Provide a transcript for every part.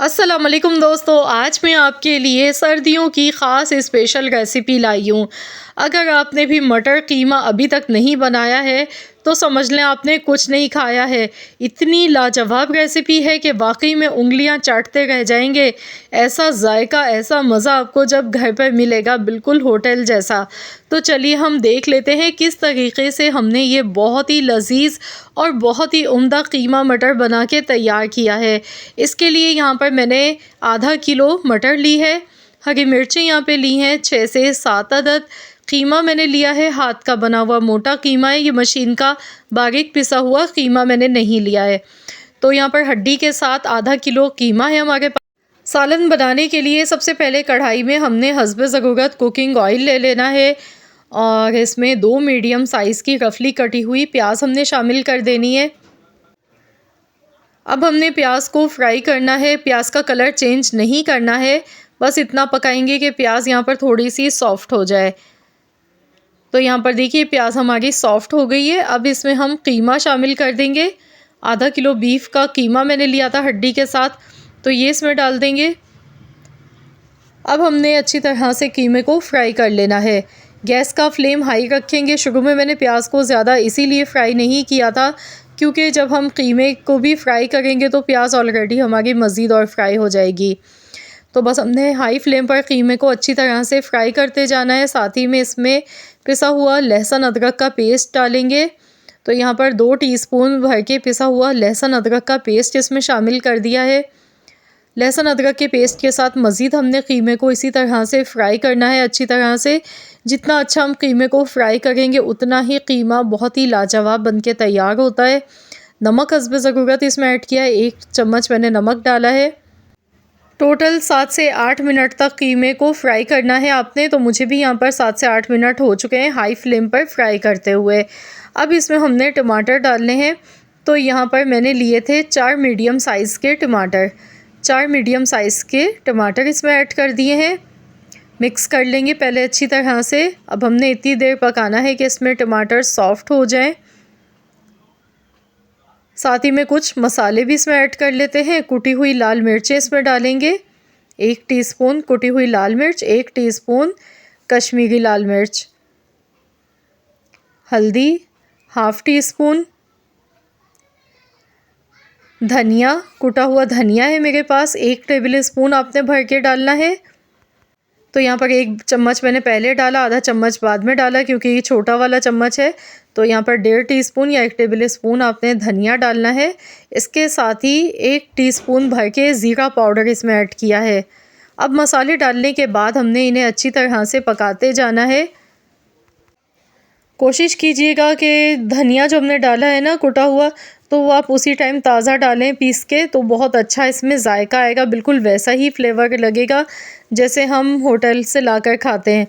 अस्सलाम वालेकुम दोस्तों, आज मैं आपके लिए सर्दियों की ख़ास स्पेशल रेसिपी लाई हूँ। अगर आपने भी मटर कीमा अभी तक नहीं बनाया है तो समझ लें आपने कुछ नहीं खाया है। इतनी लाजवाब रेसिपी है कि वाकई में उँगलियाँ चाटते रह जाएंगे। ऐसा जायका, ऐसा मज़ा आपको जब घर पर मिलेगा, बिल्कुल होटल जैसा। तो चलिए हम देख लेते हैं किस तरीके से हमने ये बहुत ही लजीज और बहुत ही उम्दा कीमा मटर बना के तैयार किया है। इसके लिए यहाँ पर मैंने आधा किलो मटर ली है। हरी मिर्चें यहाँ पे ली हैं 6 से 7 अदद। कीमा मैंने लिया है, हाथ का बना हुआ मोटा कीमा है, ये मशीन का बारीक पिसा हुआ कीमा मैंने नहीं लिया है। तो यहाँ पर हड्डी के साथ आधा किलो कीमा है हमारे पास। सालन बनाने के लिए सबसे पहले कढ़ाई में हमने हस्बे ज़रूरत कुकिंग ऑयल ले लेना है और इसमें 2 मीडियम साइज़ की रफली कटी हुई प्याज हमने शामिल कर देनी है। अब हमने प्याज को फ्राई करना है। प्याज का कलर चेंज नहीं करना है, बस इतना पकाएंगे कि प्याज यहाँ पर थोड़ी सी सॉफ्ट हो जाए। तो यहाँ पर देखिए प्याज हमारी सॉफ्ट हो गई है। अब इसमें हम कीमा शामिल कर देंगे। आधा किलो बीफ का कीमा मैंने लिया था हड्डी के साथ, तो ये इसमें डाल देंगे। अब हमने अच्छी तरह से कीमे को फ्राई कर लेना है। गैस का फ्लेम हाई रखेंगे। शुरू में मैंने प्याज को ज़्यादा इसीलिए फ्राई नहीं किया था क्योंकि जब हम कीमे को भी फ्राई करेंगे तो प्याज ऑलरेडी हमारी मज़ीद और फ्राई हो जाएगी। तो बस हमने हाई फ्लेम पर कीमे को अच्छी तरह से फ्राई करते जाना है। साथ ही में इसमें पिसा हुआ लहसुन अदरक का पेस्ट डालेंगे। तो यहाँ पर 2 टीस्पून भर के पिसा हुआ लहसुन अदरक का पेस्ट इसमें शामिल कर दिया है। लहसुन अदरक के पेस्ट के साथ मज़ीद हमने कीमे को इसी तरह से फ्राई करना है अच्छी तरह से। जितना अच्छा हम कीमे को फ्राई करेंगे उतना ही कीमा बहुत ही लाजवाब बन के तैयार होता है। नमक हस्बे ज़रूरत इसमें ऐड किया है, 1 चम्मच मैंने नमक डाला है। टोटल 7 से 8 मिनट तक कीमे को फ्राई करना है आपने। तो मुझे भी यहाँ पर 7 से 8 मिनट हो चुके हैं हाई फ्लेम पर फ्राई करते हुए। अब इसमें हमने टमाटर डालने हैं। तो यहाँ पर मैंने लिए थे 4 मीडियम साइज़ के टमाटर। 4 मीडियम साइज़ के टमाटर इसमें ऐड कर दिए हैं। मिक्स कर लेंगे पहले अच्छी तरह से। अब हमने इतनी देर पकाना है कि इसमें टमाटर सॉफ्ट हो जाएं। साथ ही में कुछ मसाले भी इसमें ऐड कर लेते हैं। कुटी हुई लाल मिर्चें इसमें डालेंगे, 1 टीस्पून कुटी हुई लाल मिर्च, 1 टीस्पून कश्मीरी लाल मिर्च। हल्दी हाफ़ टी स्पून। धनिया, कुटा हुआ धनिया है मेरे पास, 1 टेबल स्पून आपने भर के डालना है। तो यहाँ पर 1 चम्मच मैंने पहले डाला, आधा चम्मच बाद में डाला क्योंकि ये छोटा वाला चम्मच है। तो यहाँ पर 1.5 टीस्पून या 1 टेबल स्पून आपने धनिया डालना है। इसके साथ ही 1 टीस्पून भर के ज़ीरा पाउडर इसमें ऐड किया है। अब मसाले डालने के बाद हमने इन्हें अच्छी तरह से पकाते जाना है। कोशिश कीजिएगा कि धनिया जो हमने डाला है ना कुटा हुआ, तो वो आप उसी टाइम ताज़ा डालें पीस के, तो बहुत अच्छा इसमें जायका आएगा। बिल्कुल वैसा ही फ्लेवर लगेगा जैसे हम होटल से लाकर खाते हैं।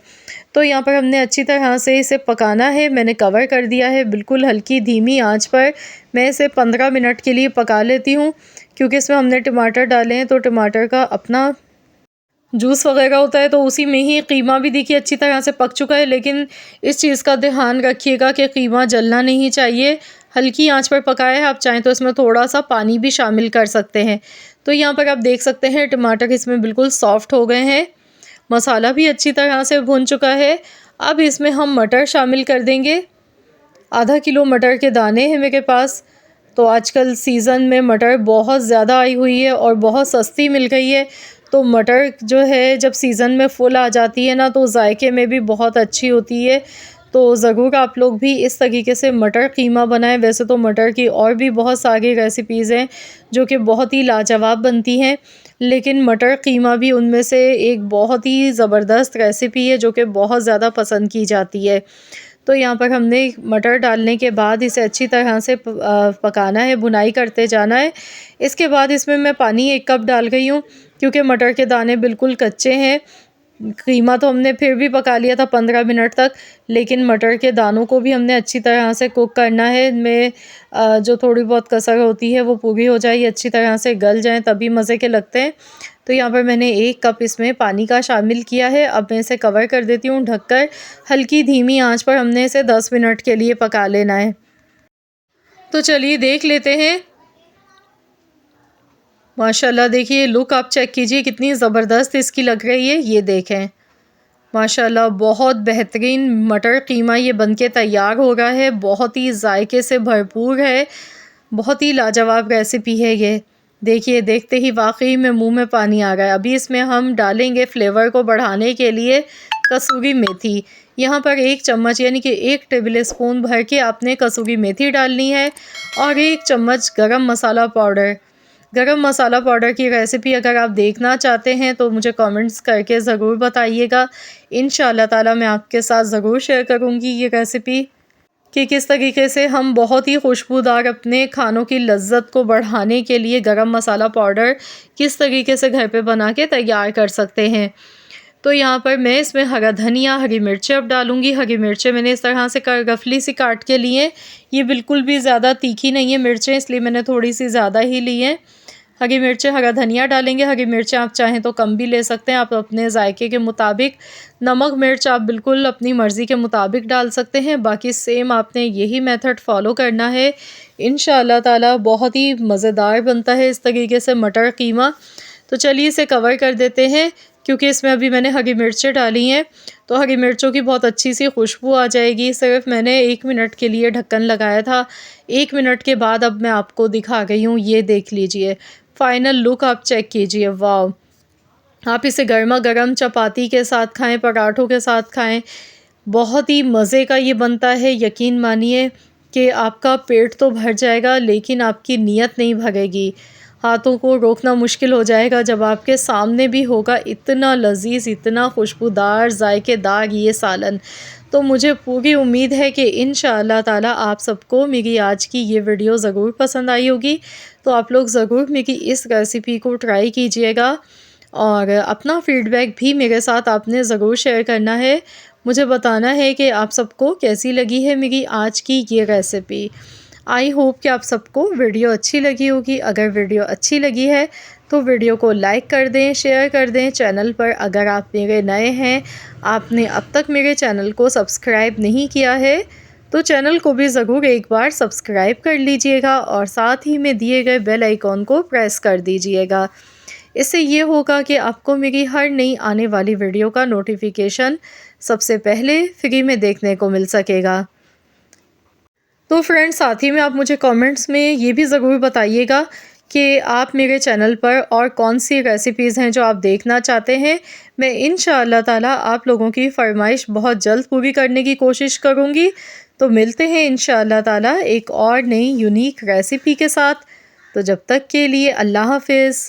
तो यहाँ पर हमने अच्छी तरह से इसे पकाना है। मैंने कवर कर दिया है बिल्कुल हल्की धीमी आंच पर। मैं इसे 15 मिनट के लिए पका लेती हूँ क्योंकि इसमें हमने टमाटर डाले हैं तो टमाटर का अपना जूस वगैरह होता है। तो उसी में ही कीमा भी देखिए अच्छी तरह से पक चुका है। लेकिन इस चीज़ का ध्यान रखिएगा कि कीमा जलना नहीं चाहिए, हल्की आंच पर पकाया है। आप चाहें तो इसमें थोड़ा सा पानी भी शामिल कर सकते हैं। तो यहाँ पर आप देख सकते हैं टमाटर इसमें बिल्कुल सॉफ्ट हो गए हैं। मसाला भी अच्छी तरह से भुन चुका है। अब इसमें हम मटर शामिल कर देंगे। आधा किलो मटर के दाने हैं मेरे पास। तो आजकल सीज़न में मटर बहुत ज़्यादा आई हुई है और बहुत सस्ती मिल गई है। तो मटर जो है जब सीज़न में फुल आ जाती है ना, तो जायके में भी बहुत अच्छी होती है। तो ज़रूर आप लोग भी इस तरीके से मटर कीमा बनाएं। वैसे तो मटर की और भी बहुत सारी रेसिपीज़ हैं जो कि बहुत ही लाजवाब बनती हैं, लेकिन मटर कीमा भी उनमें से एक बहुत ही ज़बरदस्त रेसिपी है जो कि बहुत ज़्यादा पसंद की जाती है। तो यहाँ पर हमने मटर डालने के बाद इसे अच्छी तरह से पकाना है, भुनाई करते जाना है। इसके बाद इसमें मैं पानी 1 कप डाल गई हूँ क्योंकि मटर के दाने बिल्कुल कच्चे हैं। कीमा तो हमने फिर भी पका लिया था 15 मिनट तक, लेकिन मटर के दानों को भी हमने अच्छी तरह से कुक करना है। इनमें जो थोड़ी बहुत कसर होती है वो पूरी हो जाए, अच्छी तरह से गल जाएँ तभी मज़े के लगते हैं। तो यहाँ पर मैंने 1 कप इसमें पानी का शामिल किया है। अब मैं इसे कवर कर देती हूँ ढककर। हल्की धीमी आंच पर हमने इसे 10 मिनट के लिए पका लेना है। तो चलिए देख लेते हैं। माशाल्लाह देखिए लुक आप चेक कीजिए कितनी ज़बरदस्त इसकी लग रही है। ये देखें माशाल्लाह बहुत बेहतरीन मटर कीमा ये बनके तैयार हो रहा है। बहुत ही जायके से भरपूर है, बहुत ही लाजवाब रेसिपी है ये। देखिए देखते ही वाकई में मुंह में पानी आ गया। अभी इसमें हम डालेंगे फ्लेवर को बढ़ाने के लिए कसूरी मेथी। यहाँ पर 1 चम्मच यानी कि 1 टेबल स्पून भर के आपने कसूरी मेथी डालनी है और 1 चम्मच गरम मसाला पाउडर। गरम मसाला पाउडर की रेसिपी अगर आप देखना चाहते हैं तो मुझे कमेंट्स करके ज़रूर बताइएगा। इंशाअल्लाह ताला मैं आपके साथ ज़रूर शेयर करूँगी ये रेसिपी कि किस तरीके से हम बहुत ही खुशबूदार अपने खानों की लज्जत को बढ़ाने के लिए गरम मसाला पाउडर किस तरीके से घर पे बना के तैयार कर सकते हैं। तो यहाँ पर मैं इसमें हरा धनिया, हरी मिर्चें अब डालूँगी। हरी मिर्चें मैंने इस तरह से रफली सी काट के ली हैं। ये बिल्कुल भी ज़्यादा तीखी नहीं है मिर्चें, इसलिए मैंने थोड़ी सी ज़्यादा ही ली हैं। हरी मिर्चें, हरा धनिया डालेंगे। हरी मिर्चें आप चाहें तो कम भी ले सकते हैं, आप अपने जायके के मुताबिक। नमक मिर्च आप बिल्कुल अपनी मर्ज़ी के मुताबिक डाल सकते हैं। बाकी सेम आपने यही मेथड फॉलो करना है। इंशाअल्लाह ताला बहुत ही मज़ेदार बनता है इस तरीके से मटर कीमा। तो चलिए इसे कवर कर देते हैं क्योंकि इसमें अभी मैंने हरी मिर्चें डाली हैं तो हरी मिर्चों की बहुत अच्छी सी खुशबू आ जाएगी। सिर्फ मैंने 1 मिनट के लिए ढक्कन लगाया था। 1 मिनट के बाद अब मैं आपको दिखा गई हूँ, ये देख लीजिए। फाइनल लुक आप चेक कीजिए, वाव! आप इसे गरमा-गरम चपाती के साथ खाएं, पराठों के साथ खाएं, बहुत ही मज़े का ये बनता है। यकीन मानिए कि आपका पेट तो भर जाएगा लेकिन आपकी नीयत नहीं भरेगी। हाथों को रोकना मुश्किल हो जाएगा जब आपके सामने भी होगा इतना लज़ीज़, इतना खुशबूदार, ज़ायकेदार ये सालन। तो मुझे पूरी उम्मीद है कि इंशाअल्लाह ताला आप सबको मेरी आज की ये वीडियो ज़रूर पसंद आई होगी। तो आप लोग ज़रूर मेरी इस रेसिपी को ट्राई कीजिएगा और अपना फ़ीडबैक भी मेरे साथ आपने ज़रूर शेयर करना है। मुझे बताना है कि आप सबको कैसी लगी है मेरी आज की ये रेसिपी। आई होप कि आप सबको वीडियो अच्छी लगी होगी। अगर वीडियो अच्छी लगी है तो वीडियो को लाइक कर दें, शेयर कर दें। चैनल पर अगर आप मेरे नए हैं, आपने अब तक मेरे चैनल को सब्सक्राइब नहीं किया है तो चैनल को भी ज़रूर एक बार सब्सक्राइब कर लीजिएगा और साथ ही में दिए गए बेल आइकॉन को प्रेस कर दीजिएगा। इससे ये होगा कि आपको मेरी हर नई आने वाली वीडियो का नोटिफिकेशन सबसे पहले फ्री में देखने को मिल सकेगा। तो फ्रेंड्स साथ ही में आप मुझे कमेंट्स में ये भी ज़रूर बताइएगा कि आप मेरे चैनल पर और कौन सी रेसिपीज़ हैं जो आप देखना चाहते हैं। मैं इंशाअल्लाह ताला आप लोगों की फ़रमाइश बहुत जल्द पूरी करने की कोशिश करूँगी। तो मिलते हैं इंशाअल्लाह ताला एक और नई यूनिक रेसिपी के साथ। तो जब तक के लिए अल्लाह हाफ़िज़।